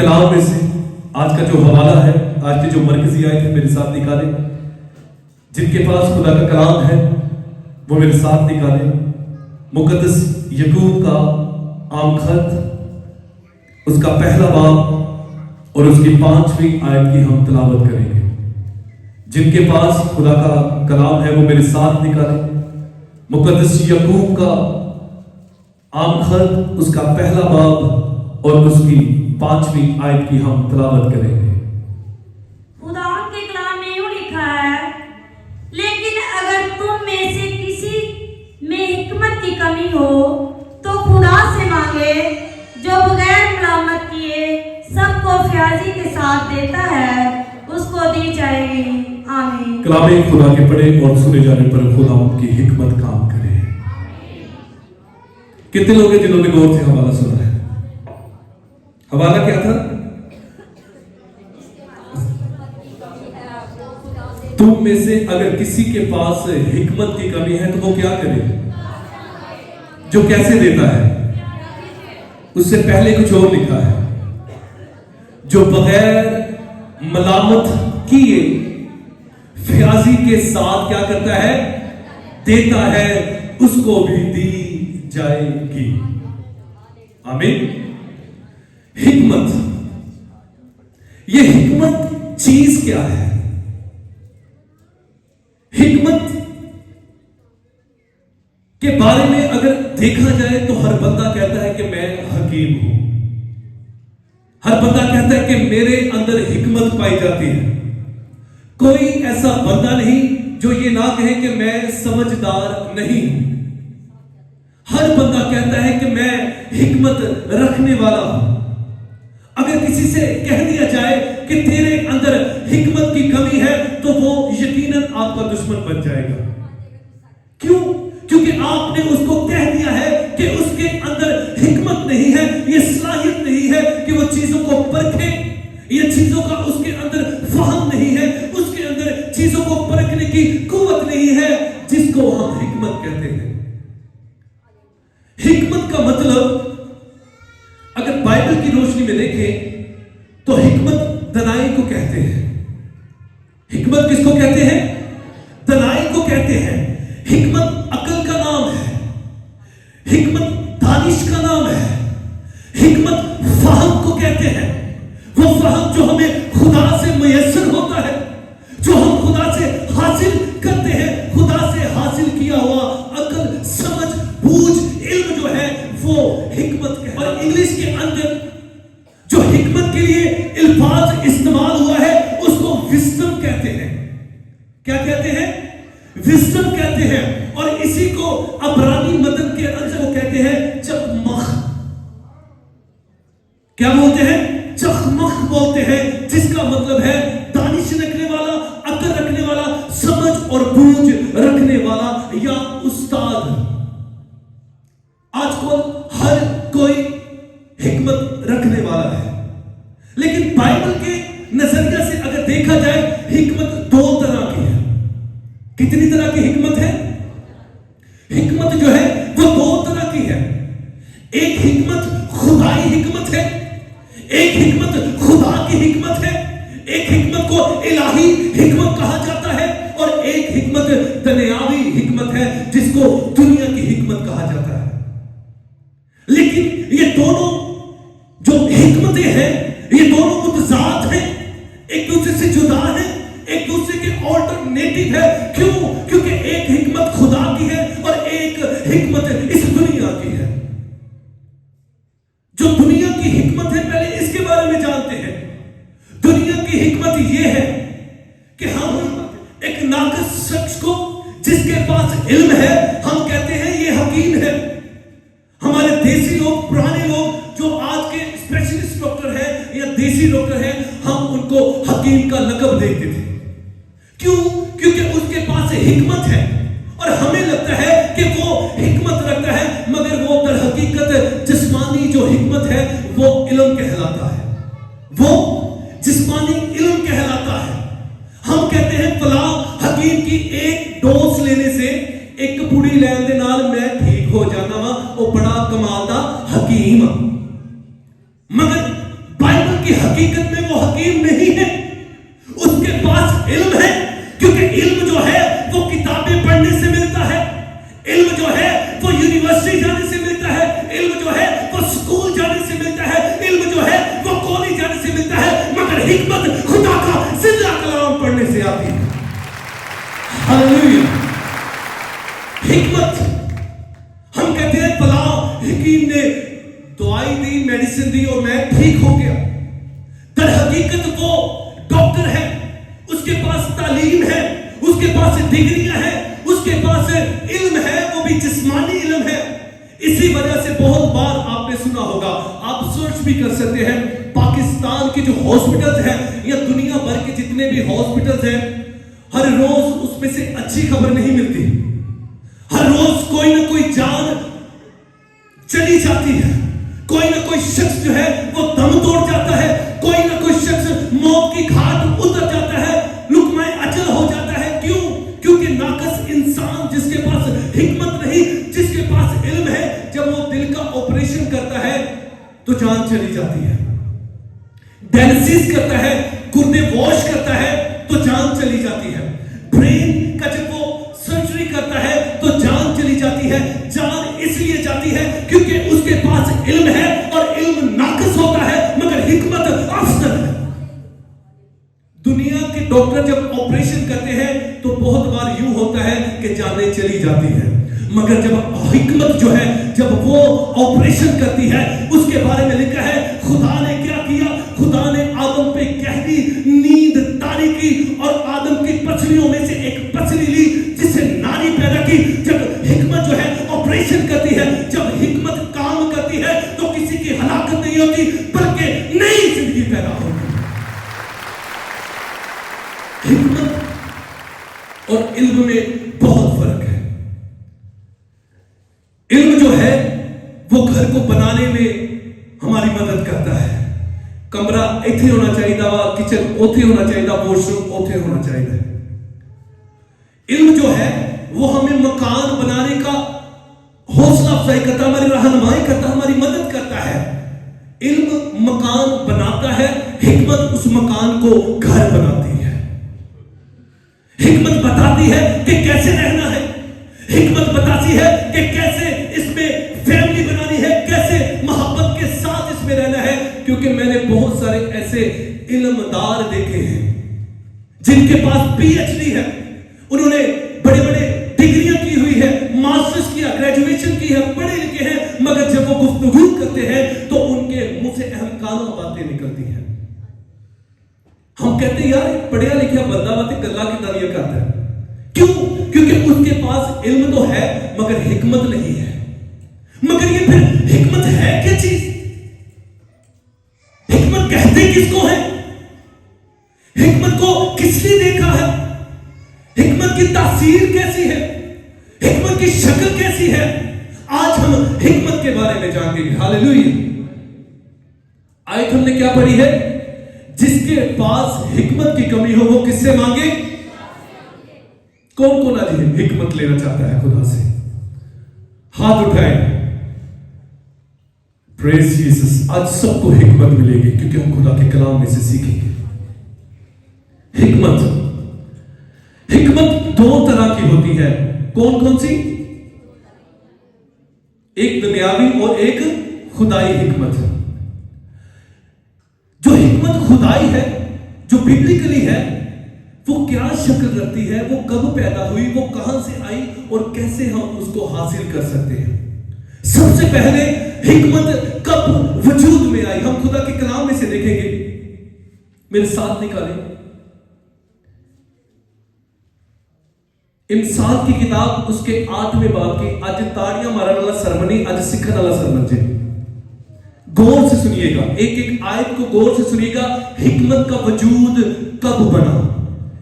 کلام میں سے آج کا جو حوالہ ہے، آج کی جو مرکزی آیت ہے، میرے ساتھ نکالیں۔ جن کے پاس خدا کا کلام ہے وہ میرے ساتھ نکالیں۔ مقدس یعقوب کا عام خط، اس کا پہلا باب اور اس کی 5ویں آیت کی ہم تلاوت کریں گے۔ جن کے پاس خدا کا کلام ہے وہ میرے ساتھ نکالیں۔ مقدس یعقوب کا عام خط، اس کا پہلا باب اور اس کی 5ویں آیت کی ہم تلاوت کریں گے۔ خدا کے کلام میں یوں لکھا ہے، لیکن اگر تم میں سے کسی میں حکمت کی کمی ہو تو خدا سے مانگے جو بغیر ملامت کیے سب کو فیاضی کے ساتھ دیتا ہے، اس کو دی جائے گی۔ آمین۔ کلام خدا کے پڑھے اور سنے جانے پر خدا ان کی حکمت کام کرے۔ کتنے لوگ ہیں جنہوں نے غور سے حوالہ سنا ہے؟ حوالہ کیا تھا؟ تم میں سے اگر کسی کے پاس حکمت کی کمی ہے تو وہ کیا کرے؟ جو کیسے دیتا ہے؟ اس سے پہلے کچھ اور لکھا ہے، جو بغیر ملامت کیے فیاضی کے ساتھ کیا کرتا ہے؟ دیتا ہے، اس کو بھی دی جائے گی۔ آمین۔ حکمت، یہ حکمت چیز کیا ہے؟ حکمت کے بارے میں اگر دیکھا جائے تو ہر بندہ کہتا ہے کہ میں حکیم ہوں۔ ہر بندہ کہتا ہے کہ میرے اندر حکمت پائی جاتی ہے۔ کوئی ایسا بندہ نہیں جو یہ نہ کہے کہ میں سمجھدار نہیں ہوں۔ ہر بندہ کہتا ہے کہ میں حکمت رکھنے والا ہوں۔ اگر کسی سے کہہ دیا جائے کہ تیرے اندر حکمت کی کمی ہے تو وہ یقیناً آپ کا دشمن بن جائے گا۔ کیوں؟ کیونکہ آپ نے اس کو کہہ دیا ہے کہ اس کے اندر حکمت نہیں ہے، یہ صلاحیت نہیں ہے کہ وہ چیزوں کو پرکھے، یہ چیزوں کا اس کے اندر فہم نہیں ہے، اس کے اندر چیزوں کو پرکھنے کی قوت نہیں ہے، جس کو ہم حکمت کہتے ہیں۔ حکمت کا مطلب اگر بائبل کی روشنی میں دیکھیں تو حکمت دانائی کو کہتے ہیں۔ حکمت کس کو کہتے ہیں؟ دانائی کو کہتے ہیں۔ حکمت عقل کا نام ہے، حکمت دانش کا نام ہے، حکمت فہم کو کہتے ہیں۔ وہ فہم جو ہمیں خدا سے میسر ہوتا ہے، جو ہم خدا سے حاصل کرتے ہیں، خدا سے حاصل کیا ہوا عقل، سمجھ، بوجھ، علم جو ہے وہ حکمت ہے۔ اور انگلش کے اندر جو حکمت کے لیے الفاظ استعمال ہوا ہے اس کو وزڈم کہتے ہیں۔ کیا کہتے ہیں؟ وزڈم کہتے ہیں۔ اور اسی کو عبرانی متن کے اندر وہ کہتے ہیں چخمخ۔ کیا بولتے ہیں؟ چخمخ بولتے ہیں، جس کا مطلب ہے دانش رکھنے والا، عقل رکھنے والا، سمجھ اور بوجھ رکھنے والا یا استاد۔ آج کل ہر کوئی حکمت رکھنے والا ہے، لیکن بائبل کے نظریہ سے اگر دیکھا جائے حکمت دو طرح کی ہے۔ کتنی طرح کی حکمت ہے؟ حکمت جو ہے وہ دو طرح کی ہے۔ ایک حکمت خدائی حکمت ہے، ایک حکمت خدا کی حکمت ہے۔ ایک حکمت کو الہی حکمت کہا جاتا ہے اور ایک حکمت دنیاوی حکمت ہے جس کو دنیا کی حکمت کہا جاتا ہے۔ لیکن یہ دونوں جو حکمتیں ہیں یہ دونوں متضاد ہیں، ایک دوسرے سے جدا ہیں، ایک دوسرے کے آلٹرنیٹو ہے۔ کیوں؟ کیونکہ ایک حکمت خدا کی ہے اور ایک حکمت اس دنیا کی ہے۔ جو دنیا کی حکمت ہے پہلے اس کے بارے میں جانتے ہیں۔ دنیا کی حکمت یہ ہے کہ ہم ایک ناقص شخص کو جس کے پاس علم ہے ہم کہتے ہیں یہ حکیم ہے۔ ہمارے دیسی لوگ، پرانے لوگ جو آج کے اسپیشلسٹ ڈاکٹر ہیں یا دیسی ڈاکٹر ہیں، ہم ان کو حکیم کا لقب دیتے تھے۔ کیوں؟ کیونکہ اس کے پاس حکمت ہے اور ہمیں لگتا ہے کہ وہ حکمت رکھتا ہے، مگر وہ در حقیقت جسمانی جو حکمت ہے وہ علم کہلاتا ہے، وہ جسمانی علم کہلاتا ہے۔ ہم کہتے ہیں فلاں حکیم کی ایک ڈوز لینے سے، ایک پوڑی لین دے نال میں ٹھیک ہو جانا وا، وہ بڑا کمال دا حکیم۔ مگر بائبل کی हकीकत में वो हकीम नहीं है, उसके पास इल्म है, क्योंकि इल्म जो है वो किताबें पढ़ने से मिलता है, इल्म जो है वो यूनिवर्सिटी जाने से मिलता है, इल्म जो है वो स्कूल जाने से मिलता है, इल्म जो है वो कॉलेज जाने से मिलता है, मगर हिकमत खुदा का जिंदा कलाम पढ़ने से आती है। हालेलुया। हिकमत, हम कहते हैं फलां हकीम ने दवाई दी, मेडिसिन दी और मैं ठीक हो गया। दर हकीकत वो डॉक्टर है, उसके पास तालीम है, उसके पास डिग्रियां हैं, उसके पास इल्म है, वो भी जिस्मानी इल्म है। इसी वजह से बहुत बार आपने सुना होगा, आप सर्च भी कर सकते हैं, पाकिस्तान के जो हॉस्पिटल्स हैं या दुनिया भर के जितने भी हॉस्पिटल्स हैं, हर रोज उसमें से अच्छी खबर नहीं मिलती। हर रोज कोई ना कोई जान चली जाती है, कोई ना कोई शख्स जो है वो दम तोड़ जाता है, कोई ना कोई शख्स मौत की घाट उतर जाता है, लुकमाए अजल हो जाता है। क्यों? क्योंकि नाकस इंसान जिसके पास हिकमत नहीं, जिसके पास इल्म है, जब वो दिल का ऑपरेशन करता है तो जान चली जाती है, डायलिसिस करता है, गुर्दे वॉश करता है तो जान चली जाती है, ब्रेन का जब वो सर्जरी करता है तो जान चली जाती है। जान इसलिए जाती है क्योंकि उसके पास इल्म है, और इल्म नाकस होता है मगर हिकमत अफजल है। दुनिया के डॉक्टर जब ऑपरेशन करते हैं तो बहुत बार यूं होता है कि जानें चली जाती है, मगर जब हिकमत जो है जब वो ऑपरेशन करती है, उसके बारे में लिखा है खुदा ने क्या किया, खुदा ने आदम पे गहरी नींद तारी की और आदम की पसलियों में से एक पसली ली जिसे नारी पैदा की। जब हिकमत जो है ऑपरेशन करती है, जब हिकमत काम करती है तो किसी की हलाकत नहीं होती बल्कि नई जिंदगी पैदा होती है। हिकमत और इल्म में बहुत फर्क है। इल्म जो है वो घर को बनाने में हमारी मदद करता है। कमरा इथे होना चाहिए, किचन ओथे होना चाहिए, वॉशरूम ओथे होना चाहिए। इल्म जो है वो हमें मकान बनाने का हौसला अफजाई करता, हमारी रहनुमाई करता, हमारी मदद करता है। इल्म मकान बनाता है, हिकमत उस मकान को घर बनाती है। हिकमत बताती है कि कैसे रहना है, हिकमत बताती है कि कैसे इसमें फैमिली बनानी है, कैसे मोहब्बत के साथ इसमें रहना है। क्योंकि मैंने बहुत सारे ऐसे इल्मदार देखे हैं जिनके पास पीएचडी है, उन्होंने बड़े बड़े डिग्रियां की हुई है, मास्टर्स किया, ग्रेजुएशन की है, पढ़े लिखे हैं, मगर जब वो गुफ्तगू करते हैं तो उनके मुंह से अहमकाना बातें निकलती हैं। हम कहते हैं यार पढ़िया लिखा बंदा बातें गल्ला की तारीफ करता है। क्यों? क्योंकि उसके पास इल्म तो है मगर हिकमत नहीं है। मगर ये फिर हिकमत है क्या चीज? हिकमत कहते किसको है? हिकमत को किसने देखा है? हिकमत की तासीर कैसी है? हिकमत की शक्ल कैसी है? आज हम हिकमत के बारे में जानेंगे। हालेलुया। आयत हमने क्या पढ़ी है? जिसके पास हिकमत की कमी हो वो किससे मांगे? कौन कौन आज हिकमत लेना चाहता है खुदा से? हाथ उठाए। Praise Jesus. आज सबको हिकमत मिलेगी क्योंकि हम खुदा के कलाम में से सीखेंगे। हिकमत दो तरह की होती है। कौन कौन सी? एक दुनियावी और एक खुदाई हिकमत। जो हिकमत खुदाई है, जो बिब्लिकली है, वो क्या शक्ल रखती है, वो कब पैदा हुई, वो कहां से आई और कैसे हम उसको हासिल कर सकते हैं। सबसे पहले हिकमत कब वजूद में आई, हम खुदा के कलाम में से देखेंगे। मेरे साथ निकालें इंसान की किताब, उसके 8वें बाब की। आज ताड़ियां मारने वाला सरमन नहीं, आज सीखने वाला सरमन जी। गौर से सुनिएगा, एक एक आयत को गौर से सुनिएगा। हिकमत का वजूद कब बना?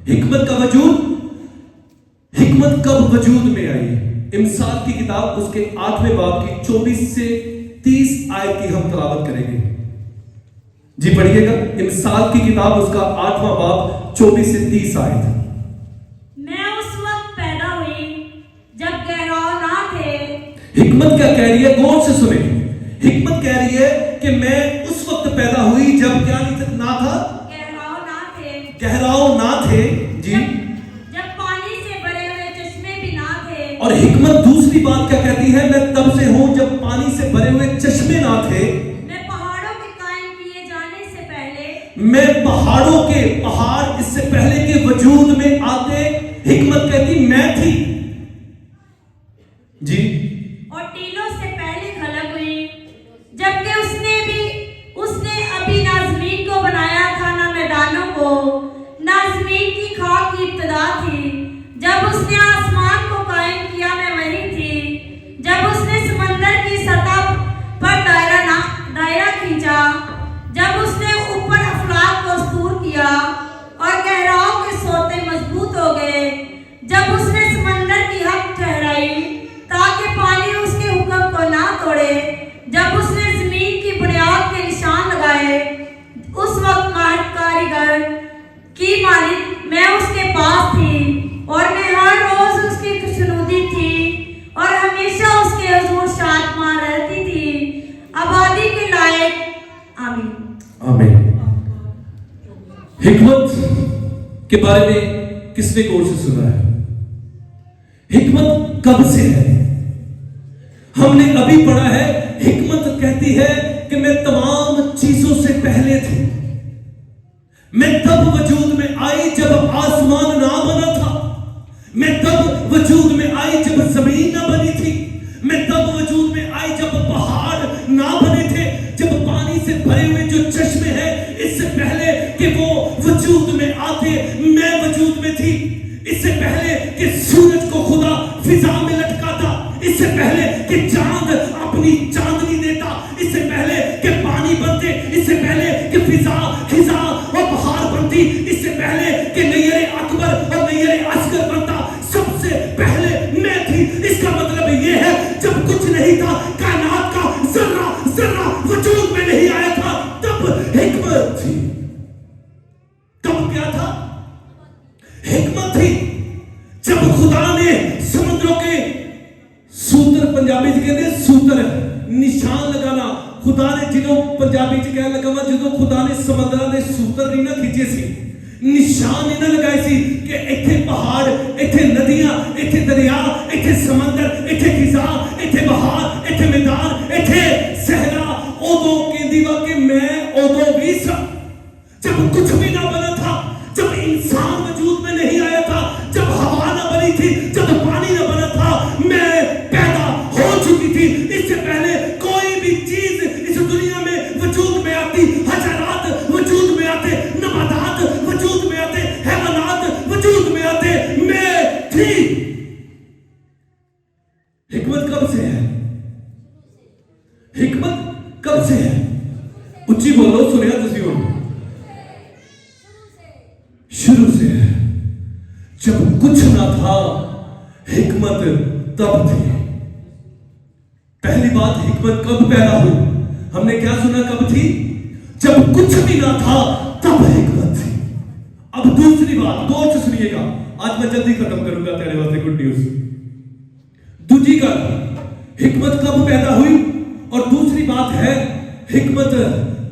हिकमत का वजूद, हिकमत कब वजूद में आई? इंसान की किताब उसके 8वें बाब की 24 से 30 आयत की हम तलावत करेंगे। जी पढ़िएगा। इंसान की किताब उसका 8वां बाब 24 से 30 आयत। हिकमत क्या कह रही है? गौर से सुने। हिकमत कह रही है कि मैं उस वक्त पैदा हुई जब क्या नहीं था, ना गहराव ना थे जी, जब पानी से भरे हुए चश्मे भी ना थे, और हिकमत दूसरी बात क्या कहती है, मैं तब से हूं जब पानी से भरे हुए चश्मे ना थे, मैं पहाड़ों के कायम किए जाने से पहले, मैं पहाड़ इससे पहले के वजूद में आते, हिकमत कहती मैं थी जी, और टीलों से पहले खलक हुई, जबकि उसने अभी ना जमीन को बनाया था ना मैदानों को, ना जमीन की खाक की इब्तिदा थी। जब उसने आसमान को कायम किया मैं वहीं थी, जब उसने समंदर की सतह पर दायरा खींचा, जब उसने ऊपर अफलाक को स्तूर किया और गहराओं के सोते मजबूत हो गए, जब उसने समंदर की हद ठहराई ताकि पानी उसके हुक्म को ना तोड़े, जब उसने जमीन की बुनियाद के निशान लगाए, उस वक्त माहिर कारीगर की मालिक मैं उसके पास थी और मैं हर रोज उसकी खुशनुदी थी और हमेशा उसके हुजूर शादमान रहती थी, आबादी के लायक। आमीन आमीन। हिकमत के बारे में किसने गौर से सुना है? हिकमत कब से है? हमने अभी पढ़ा है, हिकमत कहती है कि मैं तमाम चीजों से पहले थी, मैं तब वजूद में आई जब आसमान ना बना था, मैं तब वजूद में आई जब जमीन ना बनी थी, मैं तब वजूद में आई जब पहाड़ ना बने थे, जब पानी से भरे हुए जो चश्मे हैं इससे पहले कि वो वजूद में आते मैं वजूद में थी, इससे पहले कि सूरज को खुदा फिजा में लटकाता, इससे पहले कि चांद अपनी चांदनी देता, इससे पहले कि पानी बनते, इससे पहले कि फिजा खिजा और बहार बनती, इससे पहले कि नैरे अकबर और नैरे असगर बनता, सबसे पहले मैं थी। इसका मतलब ये है जब कुछ नहीं था, कायनात का जर्रा जर्रा वजूद में नहीं आया था, तब हिकमत थी। तब क्या था? हिकमत थी। जब खुदा ने समुद्रों के सूत्र, पंजाबी च कहते सूत्र निशान लगाना, खुदा ने जिदों पंजाबी च कह लगा जिदों खुदा ने समुद्रां दे सूत्र नहीं ना खींचे सी, निशान नहीं ना लगाए सी कि इत्थे पहाड़, इत्थे नदियां, इत्थे दरिया, इत्थे समंदर, इत्थे खिजा, इत्थे बहार, इत्थे मैदान, इत्थे सहरा, उदों कहंदी वा कि मैं उदों भी सा जब कुछ भी ना बना था, जब इंसान वजूद में नहीं आया था, जब हवा ना बनी थी, जब पानी ना बना था, मैं पैदा हो चुकी थी। इससे पहले कोई भी चीज इस दुनिया में वजूद में आती, हजारात वजूद में आते, नबातात वजूद में आते, हैवानात वजूद में आते, मैं थी। हिकमत कब से है? हिकमत कब से है? उच्ची बोलो, सुनिया तुसी हो। शुरू से है। जब कुछ ना था, हिकमत तब थी। पहली बात, हिकमत कब पैदा हुई? हमने क्या सुना कब थी? जब कुछ भी ना था तब हिकमत थी। अब दूसरी बात गौर से सुनिएगा, आज मैं जल्दी खत्म करूंगा तेरे वास्ते गुड न्यूज। दूसरी बात, हिकमत कब पैदा हुई, और दूसरी बात है हिकमत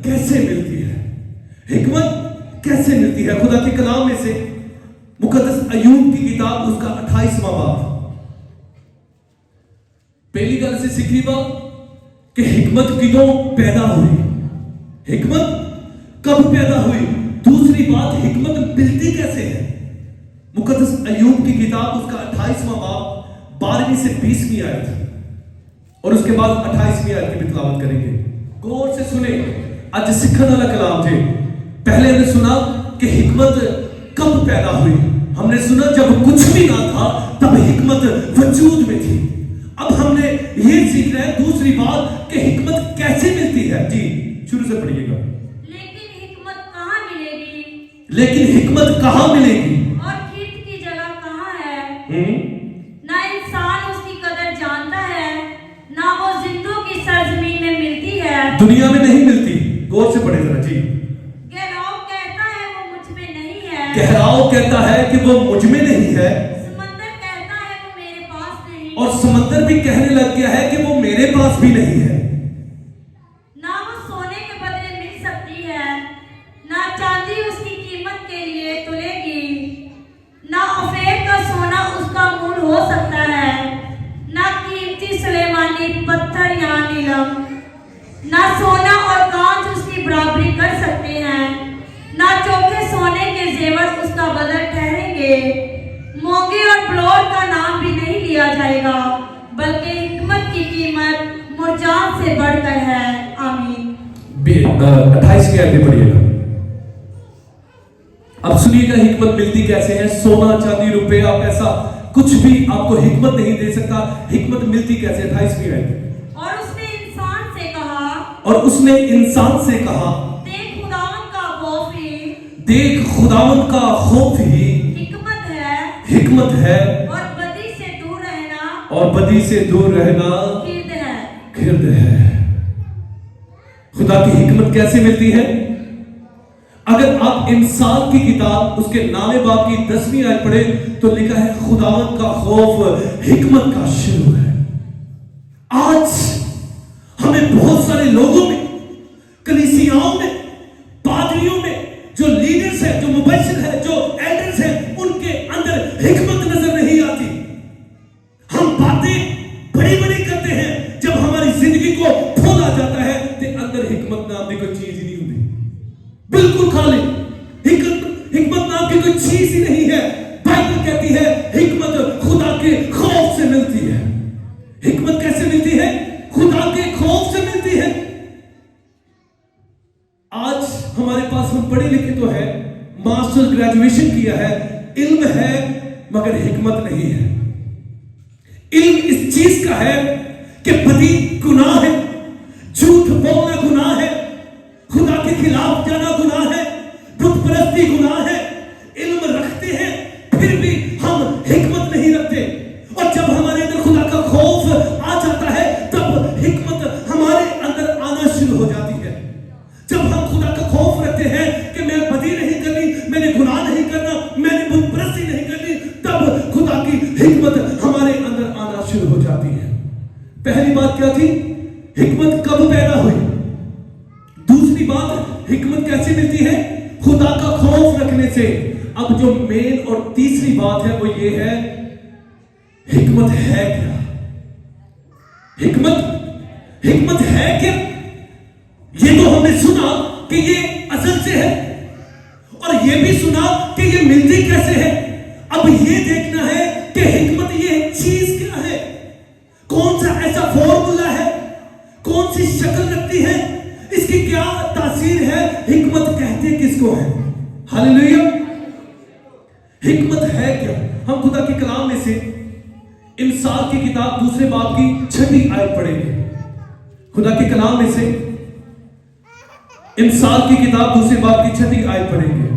कैसे मिलती है? हिकमत कैसे मिलती है? खुदा के कलाम में से मुकद्दस अय्यूब की किताब उसका 28वां बाब, पहली गल से सीखी बात कि हिकमत किदों पैदा हुई, हिकमत कब पैदा हुई। दूसरी बात, हिकमत मिलती कैसे है? मुकद्दस अय्यूब की किताब उसका 28वां बाब 12वीं से 20वीं आयत, और उसके बाद 28वीं आयत की भी तिलावत करेंगे। गौर से सुने, आज सीखने वाला कलाम थे। पहले हमने सुना कि हिकमत कब पैदा हुई, हमने सुना जब कुछ भी ना था तब हिकमत वजूद में थी। अब हमने ये सीख रहे हैं दूसरी बात कि हिकमत कैसे मिलती है। जी शुरू से पढ़िएगा। लेकिन हिकमत कहाँ मिलेगी? लेकिन हिकमत कहाँ मिलेगी? और खिर्द की जगह कहाँ है? ना इंसान उसकी कदर जानता है, ना वो जिंदों की सरजमीन में मिलती है। दुनिया में नहीं मिलती। गौर से पढ़े जरा। जी गहराव कहता है वो मुझ में नहीं है, गहराव कहता है कि वो मुझ में नहीं है, समंदर कहता है वो मेरे पास नहीं, और समंदर भी कहने लग गया है कि वो मेरे पास भी नहीं है। ना वो सोने के बदले मिल सकती है, ना चांदी उसकी कीमत के लिए 28 के आगे पढ़िएगा। अब सुनिएगा हिकमत मिलती कैसे है। सोना चांदी रुपया पैसा कुछ भी आपको हिकमत नहीं दे सकता। हिकमत मिलती कैसे? 28वीं आयत। और उसने इंसान से कहा, देख खुदावन का खौफ ही हिकमत है और बदी से दूर रहना खिर्द है। खुदा की हिकमत कैसे मिलती है? अगर आप इंसान की किताब उसके नामे बाब की 10वीं आयत पढ़े तो लिखा है खुदावन का खौफ हिकमत का शुरू है। आज हमें बहुत सारे लोगों में, कलीसियाओं में, पादरियों में, जो लीडर्स हैं, जो मुबश्शिर हैं, जो एल्डर्स हैं, उनके अंदर हिकमत नजर नहीं आती। हम बातें बड़ी बड़ी करते हैं, जब हमारी जिंदगी को खोला जाता है तो अंदर हिकमत नाम की कोई चीज ही नहीं होती, बिल्कुल खाली। हिकमत नाम की कोई चीज ही नहीं है। बाइबल कहती है हिकमत खुदा के खौफ से मिलती है। हिकमत कैसे मिलती है? खुदा के खौफ से मिलती है। आज हमारे पास, हम पढ़े लिखे तो है, मास्टर्स ग्रेजुएशन किया है, इल्म है, मगर हिकमत नहीं है। इल्म इस चीज का है कि बदी गुनाह है, झूठ बोलना गुनाह है, खुदा के खिलाफ जाना गुनाह है, बुत परस्ती गुनाह है। इल्म रखते हैं फिर भी हम हिकमत नहीं रखते। और जब हमारे अंदर खुदा का खौफ आ जाता है तब हिकमत हमारे अंदर आना शुरू हो जाती है। जब हम खुदा का खौफ रखते हैं कि मैं बदी नहीं करनी, मैंने गुनाह नहीं करना, मैंने बुत परस्ती नहीं करनी, तब खुदा की हिकमत हमारे अंदर आना शुरू हो जाती है। पहली बात क्या थी? हिकमत कब पैदा हुई? दूसरी बात, हिकमत कैसे मिलती है? खुदा का खौफ रखने से। अब जो मेन और तीसरी बात है वो ये है, हिकमत है क्या? हिकमत है क्या? ये तो हमने सुना कि ये असल से है, और ये भी सुना कि ये मिलती कैसे है। अब ये देखना है कि हिकमत ये चीज क्या है, कौन सा ऐसा फॉर्मूला है, कौन सी शक्ल रखती है, इसकी क्या तासीर है। हिकमत कहते किसको है? हालेलुया। हिकमत है क्या? हम खुदा के कलाम में से इंसान की किताब दूसरे बाब की 6वीं आयत पढ़ेंगे। खुदा के कलाम में से इंसान की किताब दूसरे बाब की 6वीं आयत पढ़ेंगे।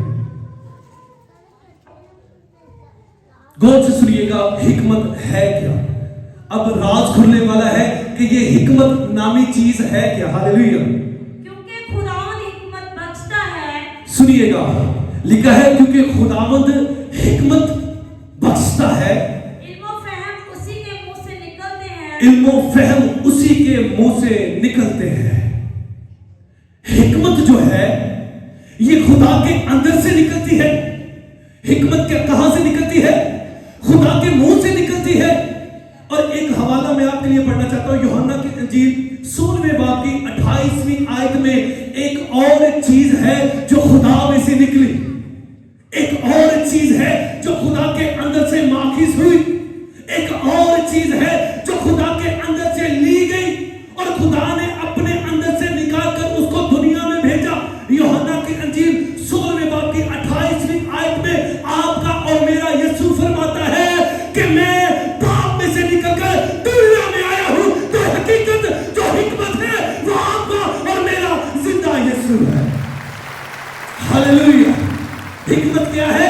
गौर से सुनिएगा, हिकमत है क्या? अब राज खुलने वाला है कि ये हिकमत नामी चीज है क्या। हालेलुया। क्योंकि खुदावंद हिकमत बख्शता है। सुनिएगा, लिखा है क्योंकि खुदावंद हिकमत बख्शता है। इल्म और फहम उसी के मुंह से निकलते हैं। इल्म और फहम उसी के मुंह से निकलते हैं। हिकमत जो है ये खुदा के अंदर से निकलती है। हिकमत क्या कहां से निकलती है? खुदा के मुंह से निकलती है। और एक हवाला मैं आपके लिए पढ़ना चाहता हूं, यूहन्ना की इंजील 16वें बाब की 28वीं आयत में एक और चीज है जो खुदा में से निकली। एक और चीज है जो खुदा के अंदर से माखिज हुई। एक और चीज है जो खुदा के अंदर से ली गई और खुदा ने अपने अंदर से निकाल कर उसको दुनिया में भेजा। यूहन्ना की इंजील 16वें बाब की 28वीं आयत में आपका और मेरा यीशु फरमाता है कि मैं बाप में से निकलकर दुनिया में आया हूं। तो हकीकत जो हिकमत है वो आपका और मेरा जिंदा यीशु है। हालेलुया। हिकमत क्या है?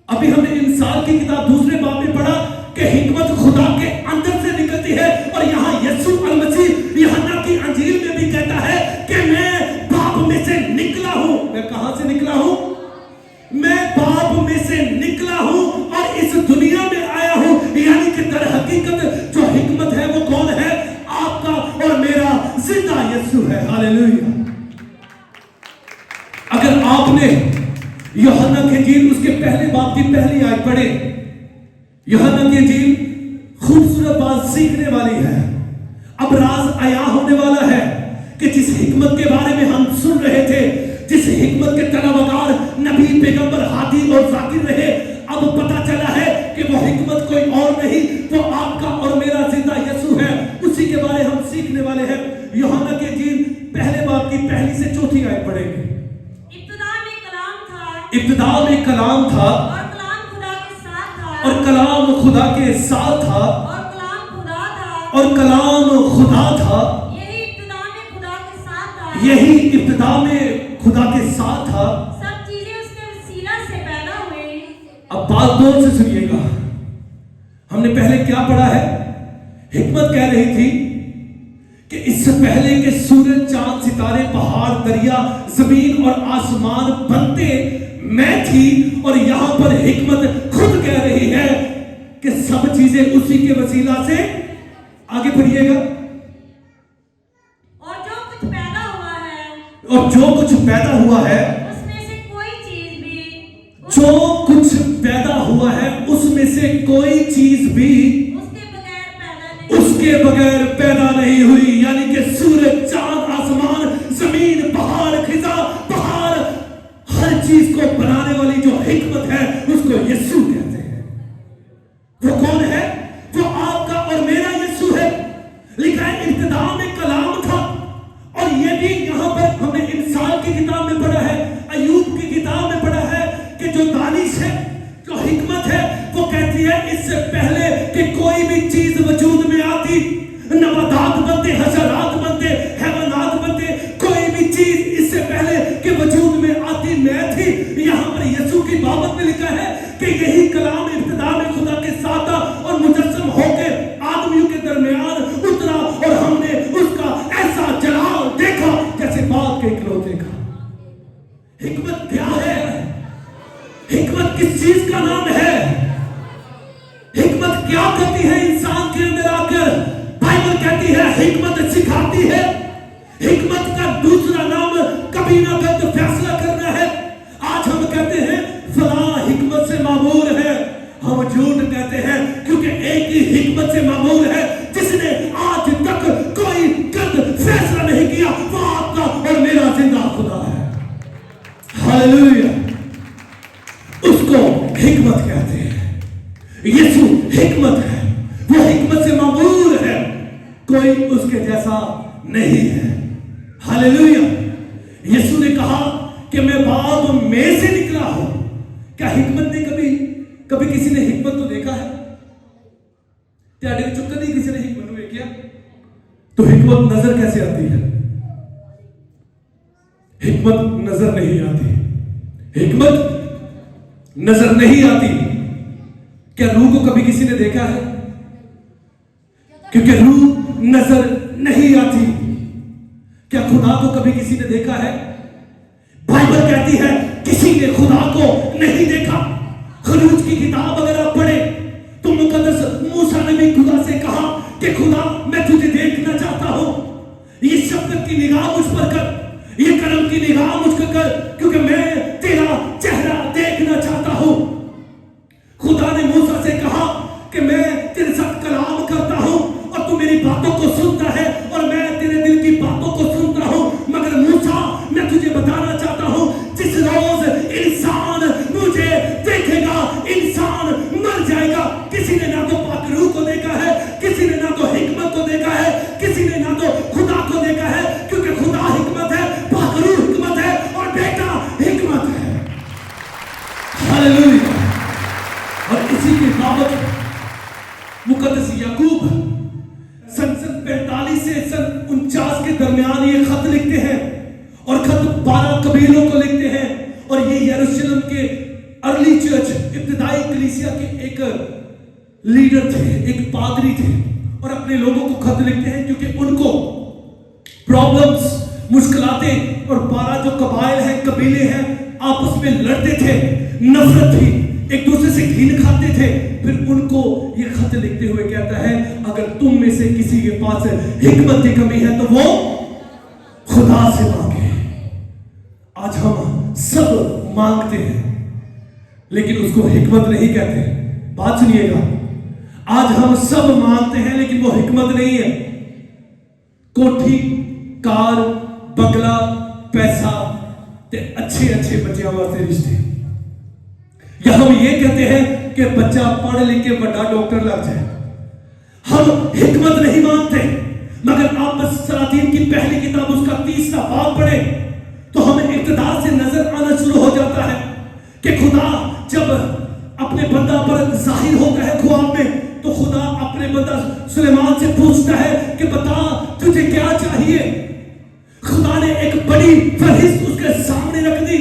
अभी हमने इंसान की किताब दूसरे बाब में पढ़ा कि हिकमत खुदा के अंदर से निकलती है। और यहां यीशु मसीह यूहन्ना की इंजील में भी कहता है कि मैं बाप में से निकला हूं। मैं कहां से निकला हूं? मैं बाप में से निकला हूं और इस दुनिया में आया हूं। यानी कि दर हकीकत जो हिकमत है वो कौन है? आपका और मेरा जिंदा यीशु है। हालेलुया। अगर आपने यूहन्ना की इंजील उसके पहले बाब की पहली आयत पढ़े, यूहन्ना की इंजील खूबसूरत बात सीखने वाली है। अब राज आया होने वाला है कि जिस हिकमत के बारे में हम सुन रहे थे, जिस हिकमत के तलबगार नबी, पैगंबर, हादी और जाकिर रहे, अब पता चला है कि वो हिकमत कोई और नहीं, वो आपका और मेरा जिंदा यीशु है। उसी के बारे हम सीखने वाले हैं। यूहन्ना की इंजील पहले बाब की ابتدا میں کلام تھا और कलाम खुदा के साथ था اور कलाम खुदा के साथ था और कलाम खुदा था और कलाम खुदा था। यही इब्तिदा में खुदा के साथ था यही इब्तिदा में खुदा के साथ था। सब चीजें उसके वसीला से पैदा हुई। अब बात गौर से सुनिएगा, हमने पहले क्या पढ़ा है? हिकमत कह रही थी कि इससे पहले कि सूरज चांद सितारे पहाड़ दरिया जमीन और आसमान बनते मैं थी, और यहां पर हिकमत खुद कह रही है कि सब चीजें उसी के वसीला से। आगे पढ़िएगा। और जो कुछ पैदा हुआ है और जो कुछ पैदा हुआ है, उसमें से कोई चीज भी जो कुछ पैदा हुआ है उसमें से कोई चीज भी उसके बगैर पैदा नहीं हुई। यानी कि सूरज चांद आसमान जमीन पहाड़ खिजा पहाड़ हर चीज को बनाने वाली जो हिकमत है उसको यीशु कहते हैं। वो कौन है? वो आपका और मेरा यीशु है। लिखा है इब्तिदा में कलाम था, और ये भी यहां पर हमने इंसान की किताब में पढ़ा है, अय्यूब की किताब में पढ़ा है कि जो दानिश है, जो हिकमत है, वो कहती है इससे पहले कि कोई भी चीज वजूद में आती, नबातात बनते, हशरात बनते, हैवानात बनते, कोई भी चीज इससे पहले कि वजूद में आती मैं थी। यहां पर यीशु की बाबत में लिखा है कि यही कलाम इब्तिदा में खुदा के साथ था और मुजस्सम होकर आदमियों के दरमियान उतरा, और हमने उसका ऐसा जलाल देखा जैसे बाग के इकलौते का। हिकमत क्या है? हिकमत किस चीज का नाम है? हिकमत क्या करती है इंसान के अंदर आकर? बाइबल कहती है हिकमत सिखाती है। हिकमत का दूसरा नाम कभी ना गलत फैसला करना है। आज हम कहते हैं फलां हिकमत से मामूर है, हम झूठ कहते हैं, क्योंकि एक ही हिकमत से मामूर है जिसने आज तक कोई गलत फैसला नहीं किया। वो आपका और मेरा जिंदा खुदा है। हालेलुया। उसको हिकमत कहते हैं। यीशु हिकमत है, वो हिकमत से मामूर है, कोई उसके जैसा नहीं है। हालेलुया। यीशु ने कहा कि मैं बाप में से निकला हूं। क्या हिकमत ने कभी किसी ने हिकमत को देखा है? त्याडे विचों कभी किसी ने हिकमत को देखा? तो हिकमत नजर कैसे आती है? हिकमत नजर नहीं आती। हिकमत नजर नहीं आती। क्या रूह को कभी किसी ने देखा है? क्योंकि रूह नजर नहीं आती। क्या खुदा को कभी किसी ने देखा है? बाइबल कहती है किसी ने खुदा को नहीं देखा। खरूज की किताब अगर आप पढ़े तो मुकद्दस मूसा ने भी खुदा से कहा कि खुदा मैं तुझे देखना चाहता हूं। ये शफकत की निगाह मुझ पर कर, ये करम की निगाह मुझ पर कर, क्योंकि मैं तेरा चेहरा देखना चाहता हूं। खुदा ने मूसा से कहा कि मैं तेरे साथ कलाम करता हूं और तू मेरी बातों को सुनता है और मैं तेरे दिल की बातों को सुनता हूं। मगर मूसा मैं तुझे बताना चाहता हूं, जिस रोज इंसान मुझे देखेगा इंसान मर जाएगा। किसी ने ना तो पाक रूह को देखा है, किसी ने ना तो हिकमत को देखा है, किसी ने ना तो खुदा को देखा है, क्योंकि खुदा हिकमत है, पाक रूह हिकमत है और बेटा हिकमत है। हालेलुया। और इसी के बाबत मुकद्दस याकूब सन 45 से सन 49 के दरमियान ये खत लिखते हैं, और खत 12 कबीलों को लिखते हैं। और ये यरूशलेम के अर्ली चर्च इब्तिदाई कलीसिया के एक लीडर थे, एक पादरी थे, और अपने लोगों को खत लिखते हैं क्योंकि उनको प्रॉब्लम्स, मुश्किलातें, और 12 जो कबाइल हैं, कबीले हैं, आपस में लड़ते थे, नफरत थी, एक दूसरे से घिन खाते थे। फिर उनको ये खत लिखते हुए कहता है अगर तुम में से किसी के पास हिकमत की कमी है तो वो खुदा से मांगे। आज हम सब मांगते हैं लेकिन उसको हिकमत नहीं कहते। बात सुनिएगा, आज हम सब मांगते हैं लेकिन वो हिकमत नहीं है। कोठी, कार, बंगला, पैसा ते अच्छे अच्छे बच्चों वास्ते रिश्ते, या हम ये कहते हैं कि बच्चा पढ़ लिख के बड़ा डॉक्टर लग जाए। हम हिकमत नहीं मांगते। मगर आप सलातीन की पहली किताब उसका 30वां बाब पढ़े तो हमें इब्तिदा से नजर आना शुरू हो जाता है کہ خدا جب اپنے بندہ پر ظاہر ہوتا ہے خواب میں تو خدا اپنے بندہ سلیمان سے پوچھتا ہے کہ بتا تجھے کیا چاہیے. خدا نے ایک بڑی فہرست اس کے سامنے رکھ دی,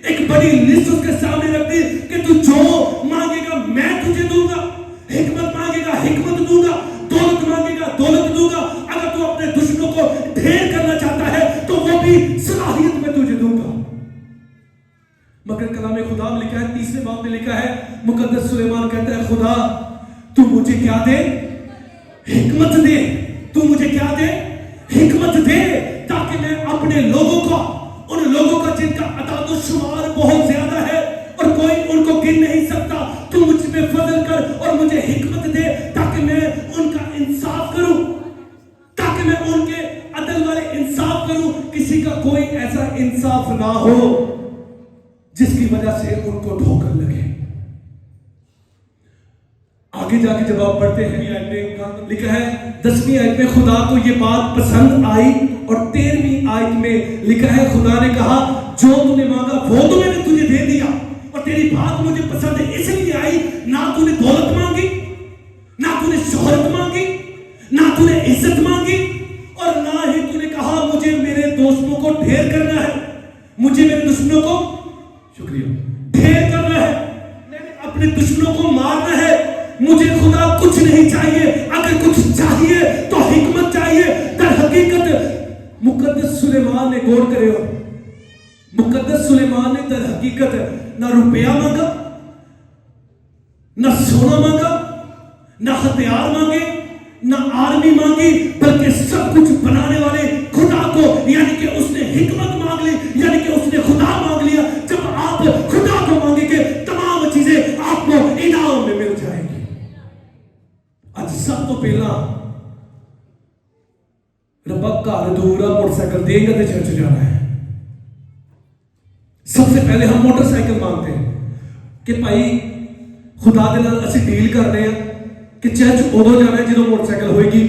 ایک بڑی لسٹ اس کے سامنے رکھ دی کہ تو جو مانگے گا میں تجھے دوں گا. حکمت مانگے گا حکمت دوں گا, دولت مانگے گا دولت دوں گا, اگر تو اپنے دشمنوں کو ڈھیر کرنا چاہتا ہے تو وہ بھی صلاحیت میں تجھے دوں گا. مگر کلام خدا میں لکھا ہے, تیسرے باب میں لکھا ہے, مقدس سلیمان کہتا ہے خدا تو مجھے کیا دے, حکمت دے. تو مجھے کیا دے, حکمت دے, تاکہ میں اپنے لوگوں کو, ان لوگوں کا جن کا عدد و شمار بہت زیادہ ہے اور کوئی ان کو گن نہیں سکتا, تو مجھ میں فضل کر اور مجھے حکمت دے تاکہ میں ان کا انصاف کروں, تاکہ میں ان کے عدل والے انصاف کروں. کسی کا کوئی ایسا انصاف نہ ہو جس کی وجہ سے ان کو ٹھوکر لگے. آگے جا کے جب آپ پڑھتے ہیں لکھا ہے 10ویں آیت میں خدا کو یہ بات پسند آئی, اور 13ویں آیت میں لکھا ہے خدا نے کہا جو تو نے مانگا وہ تو میں نے تجھے دے دیا, اور تیری بات مجھے پسند اس لیے آئی, نہ تو نے دولت مانگی, نہ تو نے شہرت مانگی, نہ تو نے عزت مانگی, اور نہ ہی تو نے کہا مجھے میرے دوستوں کو ڈھیر کرنا ہے, مجھے میرے دشمنوں کو شکریہ ڈھیر کرنا ہے, میں نے اپنے دشمنوں کو مارنا ہے. مجھے خدا کچھ نہیں چاہیے, اگر کچھ چاہیے تو حکمت چاہیے. در حقیقت مقدس سلیمان نے غور کرے ہو, مقدس سلیمان نے در حقیقت نہ روپیہ مانگا, نہ سونا مانگا, نہ ہتھیار مانگے, نہ آرمی مانگی, بلکہ سب کچھ بنانے والے خدا کو, یعنی کہ اس نے حکمت مانگ لی, یعنی کہ اس نے خدا مانگ لیا. جب آپ خدا کو مانگیں گے تمام چیزیں آپ کو انعام میں مل جائیں گی. آج سب تو پہلا ربا گھر دورا موٹر سائیکل دے گا تے چرچ جانا ہے. سب سے پہلے ہم موٹر سائیکل مانگتے ہیں کہ بھائی خدا دے نال اسی ڈیل کر رہے ہیں کہ چرچ ادو جانا ہے جدو موٹر سائیکل ہوئے گی,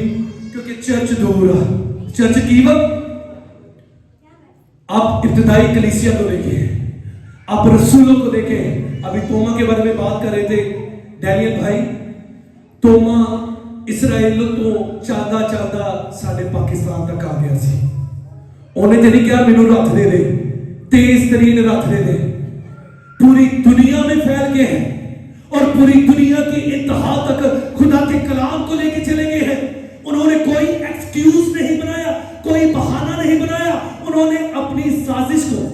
کیونکہ چرچ دور ہے. چرچ کی وقت آپ ابتدائی کلیسیا کو دیکھیں, آپ رسولوں کو دیکھیں. ابھی توما کے بارے میں بات کر رہے تھے ڈینیل بھائی, توما اسرائیل تو چلدا چلدا ساڈے پاکستان تک آ گیا سی. انہیں تے نہیں کہا مینوں راتھ دے دے, تیز ترین راتھ دے دے. پوری دنیا میں پھیل گئے ہیں اور پوری دنیا کی انتہا تک خدا کے کلام کو لے کے چلے گئے ہیں. انہوں نے کوئی ایکسکیوز نہیں بنایا, کوئی بہانہ نہیں بنایا, انہوں نے اپنی سازش کو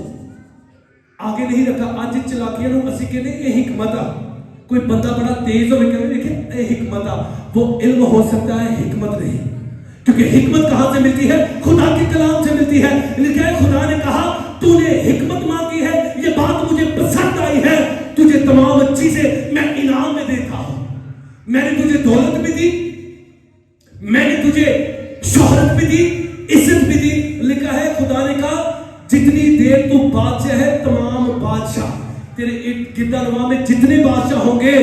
آگے نہیں رکھا. آج چلاکیاں نوں اسی کہنے اے حکمت آ, کوئی بندہ بڑا تیز ہوئے کہنے دیکھیں اے حکمت آ, وہ علم ہو سکتا ہے حکمت نہیں, کیونکہ حکمت کہاں سے ملتی ہے, خدا کے کلام سے ملتی ہے. لکھا ہے خدا نے کہا تو نے حکمت مانگی ہے, یہ بات مجھے پسند آئی ہے, تجھے تمام چیزیں میں انعام میں دیتا ہوں. میں نے تجھے دولت بھی دی, میں نے تجھے شہرت بھی دی, عزت بھی دی. لکھا ہے خدا نے کہا جتنی دیر تو بادشاہ ہے تمام بادشاہ تیرے گردہ نواح میں جتنے بادشاہ ہوں گے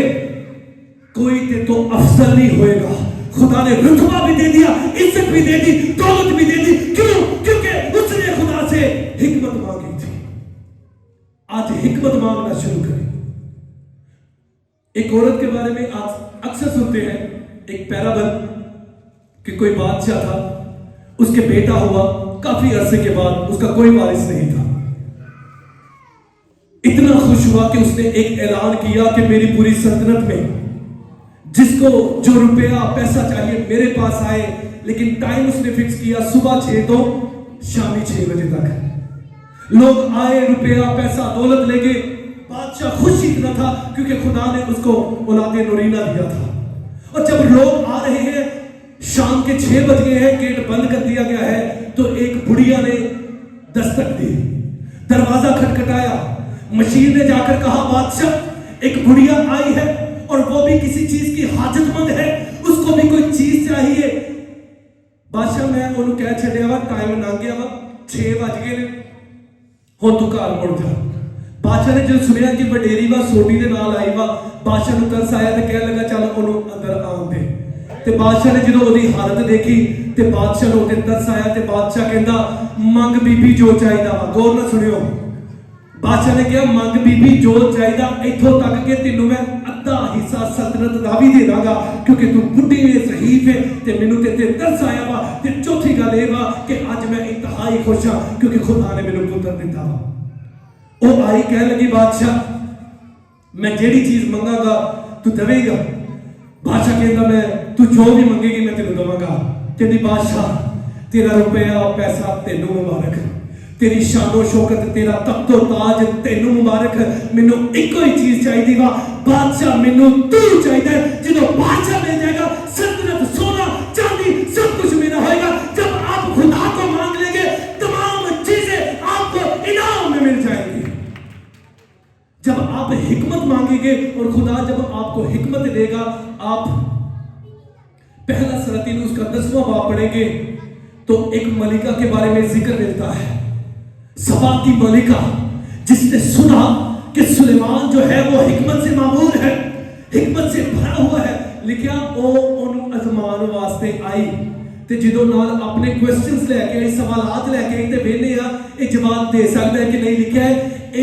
کوئی تے تو افضل نہیں ہوئے گا. خدا نے رتبہ بھی دے دیا, عزت بھی دے دی, دولت بھی دے دی. کیوں؟ کیونکہ اس نے خدا سے حکمت مانگی تھی. آج حکمت مانگنا شروع کریں. ایک عورت کے بارے میں آج اکثر سنتے ہیں ایک پیرابل کہ کوئی بادشاہ تھا, اس کے بیٹا ہوا, کافی عرصے کے بعد اس کا کوئی وارث نہیں تھا. اتنا خوش ہوا کہ اس نے ایک اعلان کیا کہ میری پوری سلطنت میں جس کو جو روپیہ پیسہ چاہیے میرے پاس آئے. لیکن ٹائم اس نے فکس کیا صبح 6 تو شامی 6 بجے تک. لوگ آئے, روپیہ پیسہ دولت لے گئے. بادشاہ خوش اتنا تھا کیونکہ خدا نے اس کو اولاد نورینہ دیا تھا. اور جب لوگ آ رہے ہیں, شام کے 6 بج گئے ہیں, گیٹ بند کر دیا گیا ہے, تو ایک بڑھیا نے دستک دی, دروازہ کھٹکھٹایا. مشیر نے جا کر کہا بادشاہ ایک بڑھیا آئی ہے اور وہ بھی کسی چیز کی حاجت مند ہے, اس کو بھی کوئی چیز چاہیے. بادشاہ میں انہوں کہہ چھڑیا وا ٹائم لنگ گیا وا, 6 بج گئے نے, ہن تو گھر مڑ جا. بادشاہ نے جب سنیا کہ وڈیری وا سوٹی دے نال آئی وا, بادشاہ نوں ترس آیا تے کہنے لگا چل انہوں اندر آن دے. تے بادشاہ نے جدوں اودی حالت دیکھی تے بادشاہ نوں تے ترس آیا تے بادشاہ کہندا منگ بی بی جو چاہیدا وا. غور نہ سنیو, बादशाह ने कहा मंग बीबी जो चाहिए इथों तक के तेनू मैं अद्धा हिस्सा सल्तनत दा भी दे दांगा क्योंकि तू बुढ़ी है ज़ईफ है ते मैनू ते तरस आया वा ते चौथी गल ये वा कि अज मैं इंतहाई खुश हाँ क्योंकि खुदा ने मैनू पुत्र दिता वा। वो आई कह लगी बादशाह मैं जेड़ी चीज मंगागा तू देवेगा। बादशाह कहता मैं तू जो भी मंगेगी मैं तेनू दवांगा। कहती बादशाह तेरा रुपया पैसा तेनू मुबारक तेरी शानो शौकत तेरा तख्तो ताज तेनू मुबारक मैनू इको ही चीज चाहिए वा बादशाह मैनू तू चाहिए जो बादशाह मिल जाएगा सल्तनत सोना चांदी सब कुछ मेरा होएगा। जब आप खुदा को मांग लेंगे तमाम चीजें आपको इनाम में मिल जाएंगी। जब आप हिकमत मांगेंगे और खुदा जब आपको हिकमत देगा आप पहला सरातीन उसका 10वां बाब पढ़ेंगे तो एक मलिका के बारे में जिक्र मिलता है सबा की मलिका जिसने सुना कि सुलेमान जो है वो हिकमत से मामूर है हिकमत से भरा हुआ है लिखा वो उन अजमान वास्ते आई ते जिदों नाल अपने क्वेश्चंस लेके आई सवालात लेके आई ते वेने आ ये जवाब दे सकता है कि नहीं। लिखा है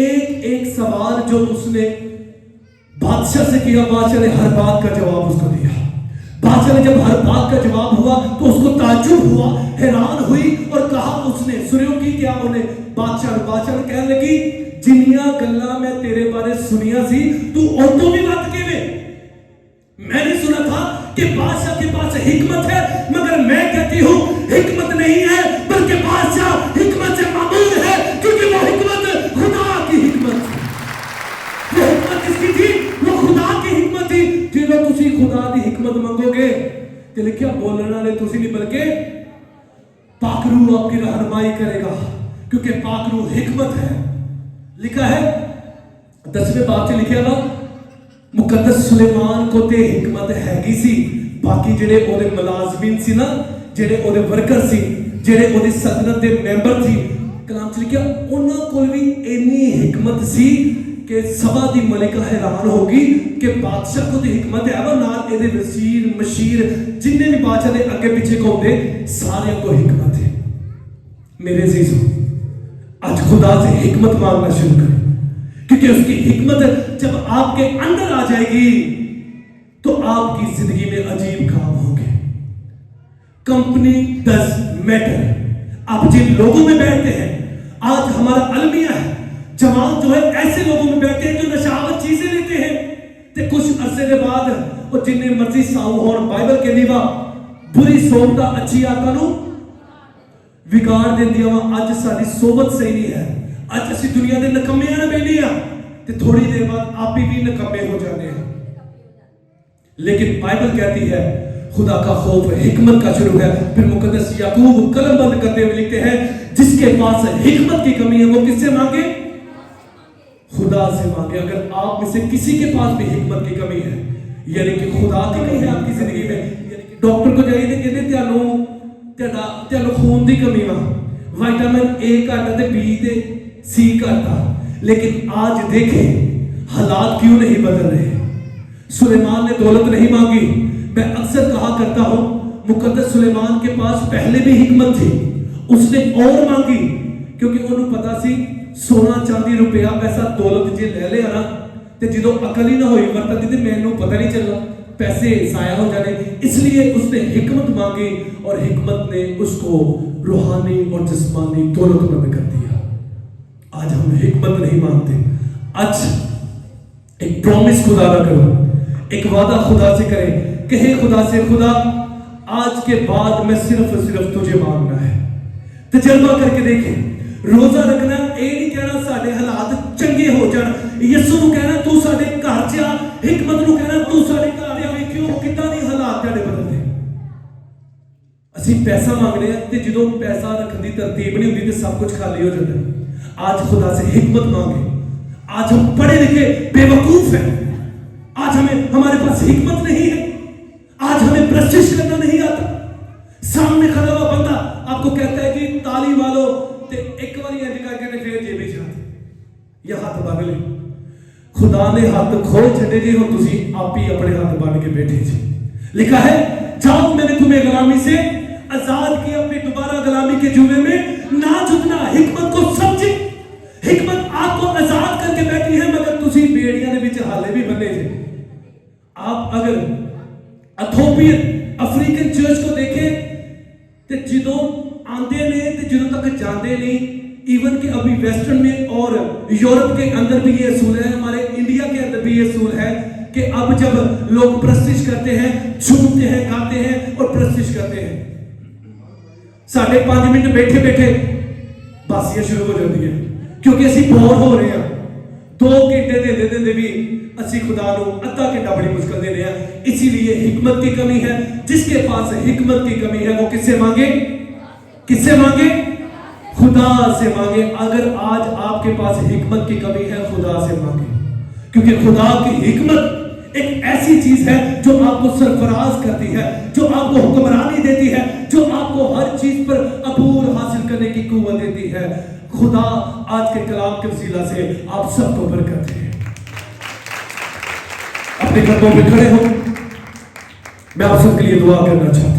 एक एक सवाल जो उसने बादशाह से किया बादशाह ने हर बात का जवाब उसको दिया। बादशाह ने जब हर बात का जवाब हुआ तो उसको ताज्जुब हुआ हैरान हुई और कहा उसने सुनियो की क्या उन्हें बादशाह ने कहने लगी जिन्नियां गल्लां मैं तेरे बारे सुनिया सी तू औरतों भी बात के वे मैंने सुना था कि बादशाह के पास हिकमत है मगर मैं कहती हूं हिकमत नहीं है बल्कि बादशाह हिकमत से मामूर है क्योंकि वो हिकमत खुदा की हिकमत थी। वो हिकमत किसकी थी? वो खुदा की हिकमत थी। जो तुसी खुदा की हिकमत मंगोगे तो लिखा बोलने वाले तुसी नहीं बल्कि पाकरू आपकी रहनुमाई करेगा क्योंकि पाकरू हिकमत है। लिखा है 10वें बाब से लिखा था मुकद्दस सुलेमान को ते हिकमत हैगी सी बाकी जेड़े ओदे मुलाजमीन सी ना जेड़े ओदे वर्कर सी जेड़े ओदे सल्तनत दे मेंबर सी कलाम च लिखा उन्हां कोल भी इन्नी हिकमत सी कि सबा दी मलिका हैरान होगी कि बादशाह को ते हिकमत है वा नाल एदे वजीर मशीर जिन्ने भी बादशाह दे अगे पीछे घूमदे सारे को हिकमत है। मेरे अजीजों आज खुदा से हिकमत मांगना शुरू करें क्योंकि उसकी हिकमत जब आपके अंदर आ जाएगी तो आपकी जिंदगी में अजीब काम होंगे। Company does matter. आप जिन लोगों में बैठते हैं आज हमारा अलमिया है जवान जो है ऐसे लोगों में बैठते हैं जो नशावत चीजें लेते हैं ते कुछ अरसे के बाद वो जिन्ने मर्जी साऊ होर बाइबल के नीवा बुरी सोबत अच्छी आदतां नूं विगाड़ देंदियां वा। अज साडी सोबत सही नहीं है अज असीं दुनिया दे नकम्मियां नाल बैठे हां ते थोड़ी देर बाद आप भी नकम्मे हो जाते हैं। लेकिन बाइबल कहती है खुदा का खौफ हिकमत का शुरू है। फिर मुकद्दस याकूब कलम बंद करते हुए लिखते हैं जिसके पास हिकमत की कमी है वो किससे मांगे? खुदा से मांगे। अगर आप में से किसी के पास भी हिकमत की कमी है यानी कि खुदा की कमी है आपकी जिंदगी में यानी कि डॉक्टर को जाइए कहते त्यानू खून की कमी वा विटामिन ए घट ते बी ते सी घट लेकिन आज देखें हालात क्यों नहीं बदल रहे। सुलेमान ने दौलत नहीं मांगी। मैं अक्सर कहा करता हूं मुकद्दस सुलेमान के पास पहले भी हिकमत थी उसने और मांगी क्योंकि उन्होंने पता सी सोना चांदी रुपया पैसा दौलत जे ले लिया ना ते जो अकल ही ना हुई वरतन दी मैनू पता नहीं चला पैसे जाया हो जाने इसलिए उसने हिकमत मांगी और हिकमत ने उसको रूहानी और जिस्मानी दौलतमंद कर दिया। आज हम हिकमत नहीं मांगते। आज एक प्रॉमिस खुदा ना करो एक वादा खुदा से करें कहे खुदा से खुदा आज के बाद मैं सिर्फ तुझे मांगना है। तजर्बा करके देखें रोजा रखना ये नहीं कहना साडे हालात चंगे हो जाण यीशु नूं कहना तू साडे घर च आ हिकमत नूं कहना तू साडे घर आ वेखियो किदां दी हालात तेरे बदलदे। ਅਸੀਂ पैसा मांगने ते ਜਦੋਂ पैसा रखने की तरतीब नहीं होती तो सब कुछ खाली हो जाता है। आज खुदा से हिकमत मांगे। आज हम पढ़े लिखे बेवकूफ हैं। आज हमें हमारे पास हिकमत नहीं है। आज हमें प्रशिश करना नहीं आता। सामने खड़ा हुआ बंदा आपको कहता है कि ताली वालों ते एक बार इंज करके फिर जेबी हाथ या हाथ बन ले। खुदा ने हाथ खोल छड़े जी हो तुसी आप ही अपने हाथ बन के बैठे जी। लिखा है जाओ मैंने तुम्हें गुलामी से आजाद किया अपनी दोबारा गुलामी के जुए में ना झुकना। हिकमत को समझे। हिकमत आपको आजाद بھی افریقن چرچ کو دیکھیں تے جدوں آندے نے تے جدوں تک جاندے نہیں. ایون کہ ابھی ویسٹرن میں اور یورپ کے اندر بھی یہ اصول ہے, ہمارے انڈیا کے اندر بھی یہ اصول ہے کہ اب جب لوگ پرستش کرتے ہیں, جھومتے ہیں, گاتے ہیں اور پرستش کرتے ہیں, 5.5 منٹ بیٹھے بیٹھے باسیاں شروع ہو جاتی ہیں کیونکہ اسی بور ہو رہے ہیں. 2 گھنٹے دے دے بھی اسی خدا نو ادھا گھنٹہ بڑی مشکل دے رہے ہیں. اسی لیے حکمت کی کمی ہے. جس کے پاس حکمت کی کمی ہے وہ کس سے مانگے؟ کس سے مانگے؟ خدا سے مانگے. اگر آج آپ کے پاس حکمت کی کمی ہے, خدا سے مانگے, کیونکہ خدا کی حکمت ایک ایسی چیز ہے جو آپ کو سرفراز کرتی ہے, جو آپ کو حکمرانی دیتی ہے, جو آپ کو ہر چیز پر عبور حاصل کرنے کی قوت دیتی ہے. خدا آج کے کلام کے وسیلہ سے آپ سب کو برکت دے. اپنے قدموں پہ کھڑے ہو, میں آپ سب کے لیے دعا کرنا چاہتا ہوں.